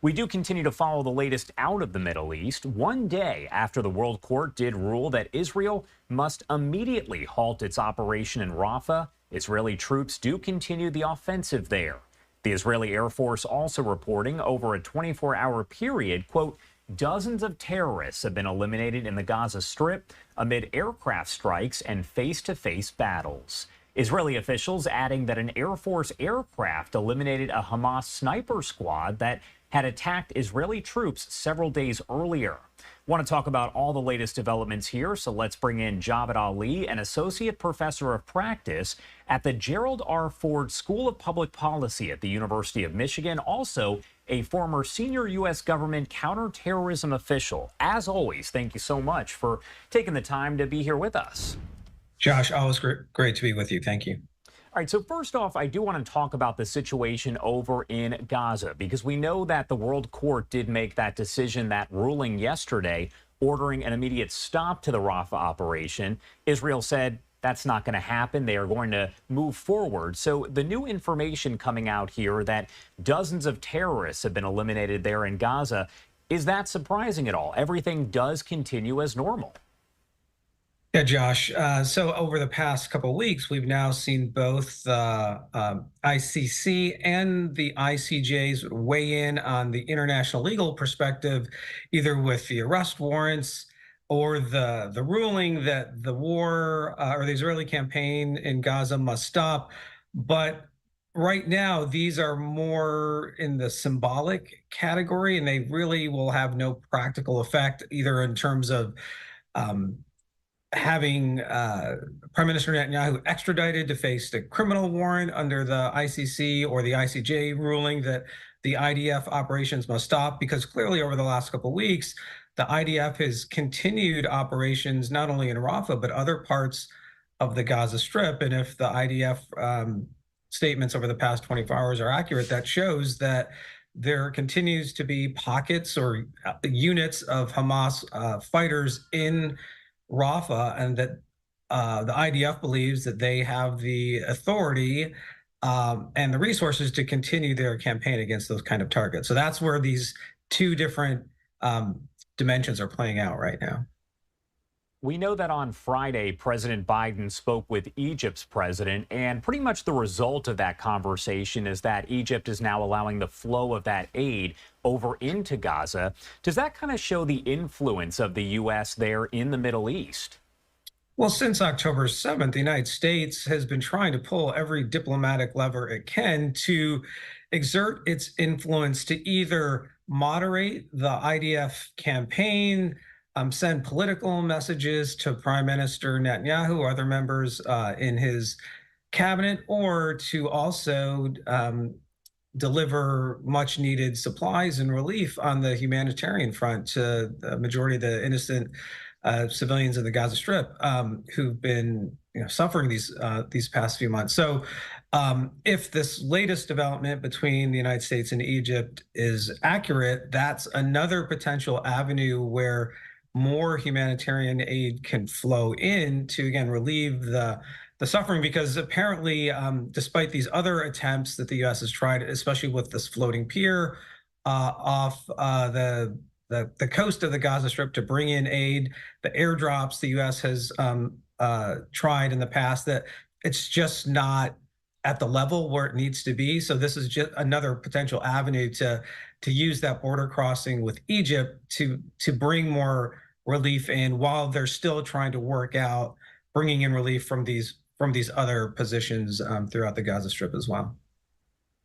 We do continue to follow the latest out of the Middle East, one day after the World Court did rule that Israel must immediately halt its operation in Rafah. Israeli troops do continue the offensive there. The Israeli Air Force also reporting over a 24-hour period, quote, dozens of terrorists have been eliminated in the Gaza Strip amid aircraft strikes and face-to-face battles. Israeli officials adding that an Air Force aircraft eliminated a Hamas sniper squad that had attacked Israeli troops several days earlier. Want to talk about all the latest developments here, so let's bring in Javed Ali, an associate professor of practice at the Gerald R. Ford School of Public Policy at the University of Michigan, also a former senior U.S. government counterterrorism official. As always, thank you so much for taking the time to be here with us. Josh, always great to be with you. Thank you. All right, so first off, I do want to talk about the situation over in Gaza, because we know that the World Court did make that decision, that ruling yesterday, ordering an immediate stop to the Rafah operation. Israel said that's not going to happen. They are going to move forward. So the new information coming out here that dozens of terrorists have been eliminated there in Gaza, is that surprising at all? Everything does continue as normal. Yeah, Josh. So over the past couple of weeks, we've now seen both the ICC and the ICJs weigh in on the international legal perspective, either with the arrest warrants or the ruling that the war or the Israeli campaign in Gaza must stop. But right now, these are more in the symbolic category, and they really will have no practical effect, either in terms of having Prime Minister Netanyahu extradited to face the criminal warrant under the ICC or the ICJ ruling that the IDF operations must stop, because clearly over the last couple of weeks, the IDF has continued operations not only in Rafah, but other parts of the Gaza Strip. And if the IDF statements over the past 24 hours are accurate, that shows that there continues to be pockets or units of Hamas fighters in Rafah, and that the IDF believes that they have the authority and the resources to continue their campaign against those kind of targets. So that's where these two different dimensions are playing out right now. We know that on Friday, President Biden spoke with Egypt's president, and pretty much the result of that conversation is that Egypt is now allowing the flow of that aid over into Gaza. Does that kind of show the influence of the U.S. there in the Middle East? Well, since October 7th, the United States has been trying to pull every diplomatic lever it can to exert its influence to either moderate the IDF campaign, send political messages to Prime Minister Netanyahu or other members in his cabinet, or to also deliver much needed supplies and relief on the humanitarian front to the majority of the innocent civilians in the Gaza Strip who've been suffering these past few months. So if this latest development between the United States and Egypt is accurate, that's another potential avenue where more humanitarian aid can flow in to, again, relieve the suffering, because apparently, despite these other attempts that the U.S. has tried, especially with this floating pier off the coast of the Gaza Strip to bring in aid, the airdrops the U.S. has tried in the past, that it's just not at the level where it needs to be. So this is just another potential avenue to use that border crossing with Egypt to bring more relief in, while they're still trying to work out bringing in relief from these other positions throughout the Gaza Strip as well.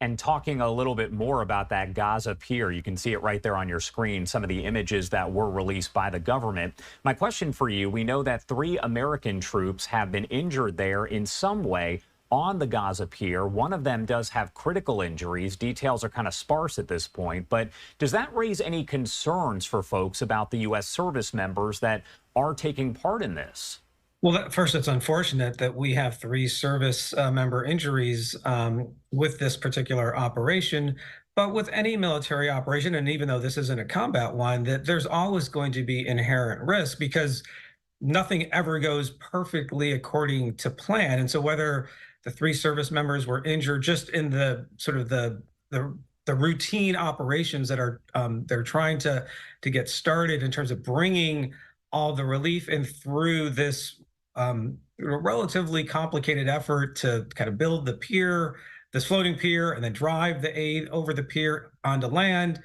And talking a little bit more about that Gaza pier, you can see it right there on your screen, some of the images that were released by the government. My question for you, we know that 3 American troops have been injured there in some way on the Gaza pier. One of them does have critical injuries. Details are kind of sparse at this point, but does that raise any concerns for folks about the U.S. service members that are taking part in this? Well, first, it's unfortunate that we have 3 service member injuries with this particular operation. But with any military operation, and even though this isn't a combat one, that there's always going to be inherent risk, because nothing ever goes perfectly according to plan. And so whether the 3 service members were injured just in the sort of the the routine operations that are they're trying to get started in terms of bringing all the relief in through this relatively complicated effort to kind of build the pier, this floating pier, and then drive the aid over the pier onto land.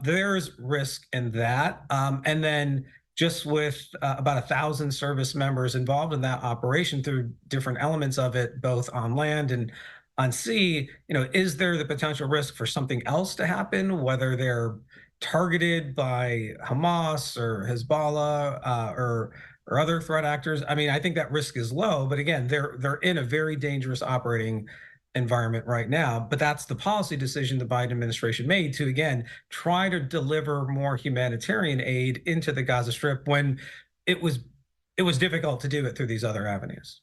There's risk in that, and then just with about 1,000 service members involved in that operation through different elements of it, both on land and on sea, is there the potential risk for something else to happen, whether they're targeted by Hamas or Hezbollah or other threat actors? I mean, I think that risk is low, but again, they're in a very dangerous operating environment right now. But that's the policy decision the Biden administration made to, again, try to deliver more humanitarian aid into the Gaza Strip when it was difficult to do it through these other avenues.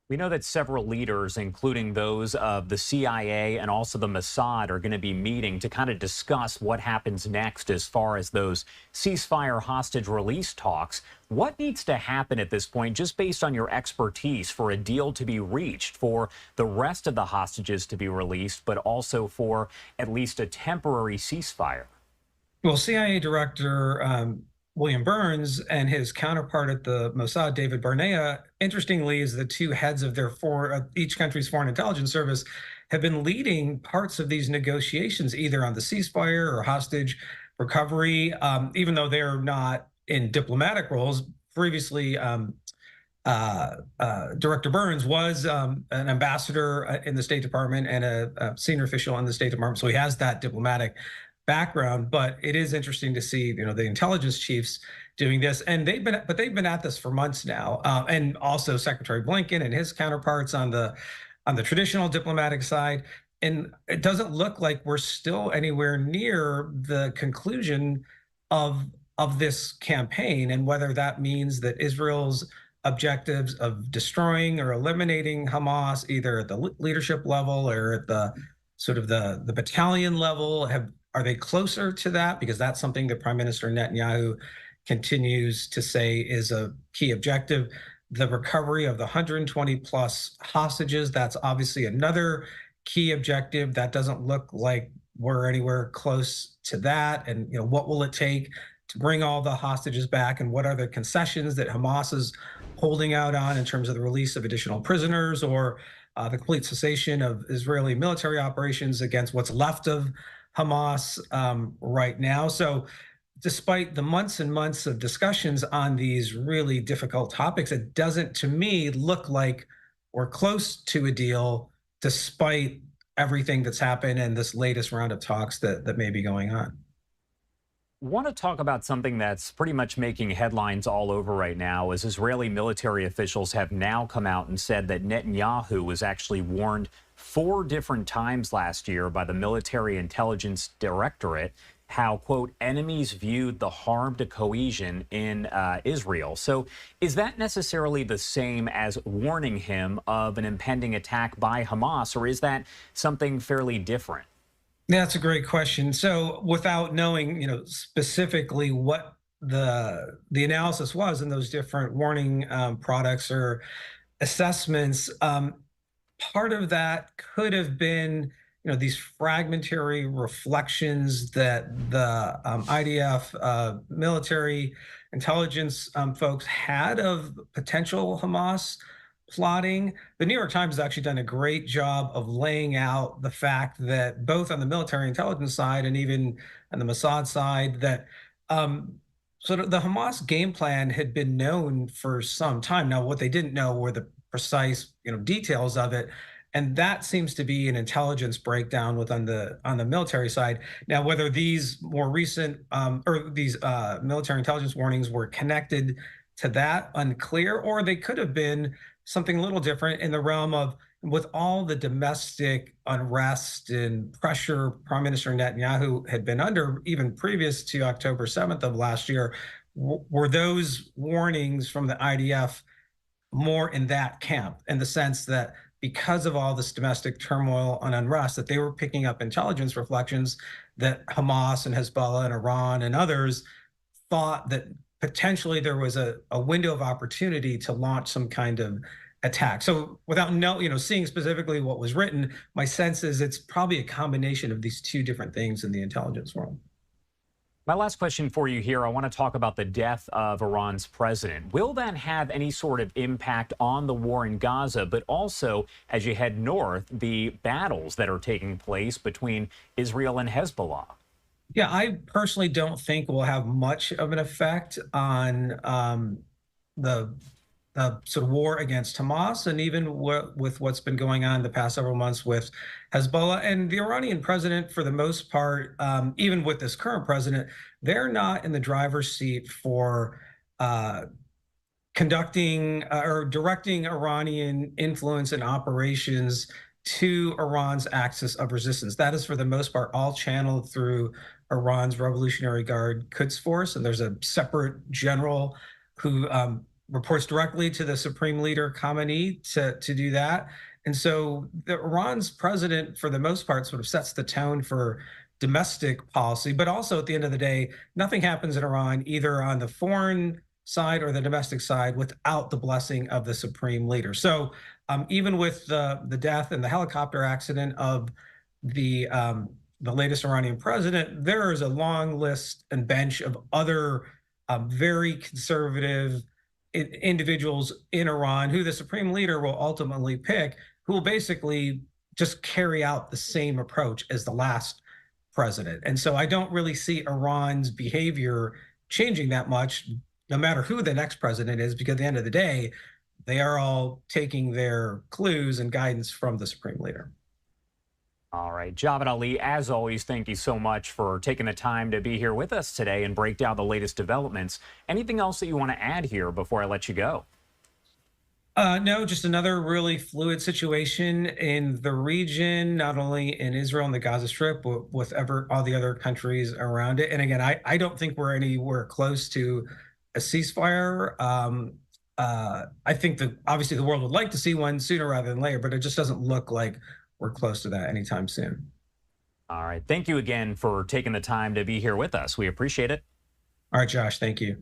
We know that several leaders, including those of the CIA and also the Mossad, are going to be meeting to kind of discuss what happens next as far as those ceasefire hostage release talks. What needs to happen at this point, just based on your expertise, for a deal to be reached, for the rest of the hostages to be released, but also for at least a temporary ceasefire? Well, CIA Director William Burns and his counterpart at the Mossad, David Barnea, interestingly, is the two heads of their each country's foreign intelligence service, have been leading parts of these negotiations, either on the ceasefire or hostage recovery, even though they're not in diplomatic roles. Previously, Director Burns was an ambassador in the State Department and a senior official in the State Department, so he has that diplomatic background. But it is interesting to see, the intelligence chiefs doing this, and they've been at this for months now, and also Secretary Blinken and his counterparts on the traditional diplomatic side. And it doesn't look like we're still anywhere near the conclusion of this campaign, and whether that means that Israel's objectives of destroying or eliminating Hamas, either at the leadership level or at the sort of the battalion level, are they closer to that? Because that's something that Prime Minister Netanyahu continues to say is a key objective. The recovery of the 120 plus hostages, that's obviously another key objective. That doesn't look like we're anywhere close to that. And what will it take to bring all the hostages back, and what are the concessions that Hamas is holding out on in terms of the release of additional prisoners, or the complete cessation of Israeli military operations against what's left of Hamas right now. So despite the months and months of discussions on these really difficult topics, it doesn't, to me, look like we're close to a deal, despite everything that's happened and this latest round of talks that may be going on. Want to talk about something that's pretty much making headlines all over right now, as Israeli military officials have now come out and said that Netanyahu was actually warned 4 different times last year by the Military Intelligence Directorate how, quote, enemies viewed the harm to cohesion in Israel. So is that necessarily the same as warning him of an impending attack by Hamas, or is that something fairly different? That's a great question. So without knowing, specifically what the analysis was in those different warning products or assessments, part of that could have been, these fragmentary reflections that the IDF military intelligence folks had of potential Hamas plotting. The New York Times has actually done a great job of laying out the fact that both on the military intelligence side and even on the Mossad side, that sort of the Hamas game plan had been known for some time. Now, what they didn't know were the precise, details of it. And that seems to be an intelligence breakdown on the military side. Now, whether these more recent or these military intelligence warnings were connected to that, unclear, or they could have been something a little different in the realm of, with all the domestic unrest and pressure Prime Minister Netanyahu had been under, even previous to October 7th of last year, were those warnings from the IDF more in that camp, in the sense that because of all this domestic turmoil and unrest, that they were picking up intelligence reflections that Hamas and Hezbollah and Iran and others thought that potentially there was a window of opportunity to launch some kind of attack. So without seeing specifically what was written, my sense is it's probably a combination of these two different things in the intelligence world. My last question for you here, I want to talk about the death of Iran's president. Will that have any sort of impact on the war in Gaza, but also as you head north, the battles that are taking place between Israel and Hezbollah? Yeah, I personally don't think will have much of an effect on the sort of war against Hamas, and even with what's been going on the past several months with Hezbollah and the Iranian president, for the most part, even with this current president, they're not in the driver's seat for conducting or directing Iranian influence and operations to Iran's axis of resistance. That is, for the most part, all channeled through Iran's Revolutionary Guard Quds Force, and there's a separate general who reports directly to the Supreme Leader Khamenei to do that. And so Iran's president, for the most part, sort of sets the tone for domestic policy, but also at the end of the day, nothing happens in Iran, either on the foreign side or the domestic side, without the blessing of the Supreme Leader. So even with the death and the helicopter accident of the latest Iranian president, there is a long list and bench of other very conservative individuals in Iran who the Supreme Leader will ultimately pick, who will basically just carry out the same approach as the last president. And so I don't really see Iran's behavior changing that much, no matter who the next president is, because at the end of the day, they are all taking their clues and guidance from the Supreme Leader. All right, Javad Ali, as always, thank you so much for taking the time to be here with us today and break down the latest developments. Anything else that you want to add here before I let you go? No, just another really fluid situation in the region, not only in Israel and the Gaza Strip, but with all the other countries around it. And again, I don't think we're anywhere close to a ceasefire. I think that obviously the world would like to see one sooner rather than later, but it just doesn't look like we're close to that anytime soon. All right. Thank you again for taking the time to be here with us. We appreciate it. All right, Josh, thank you.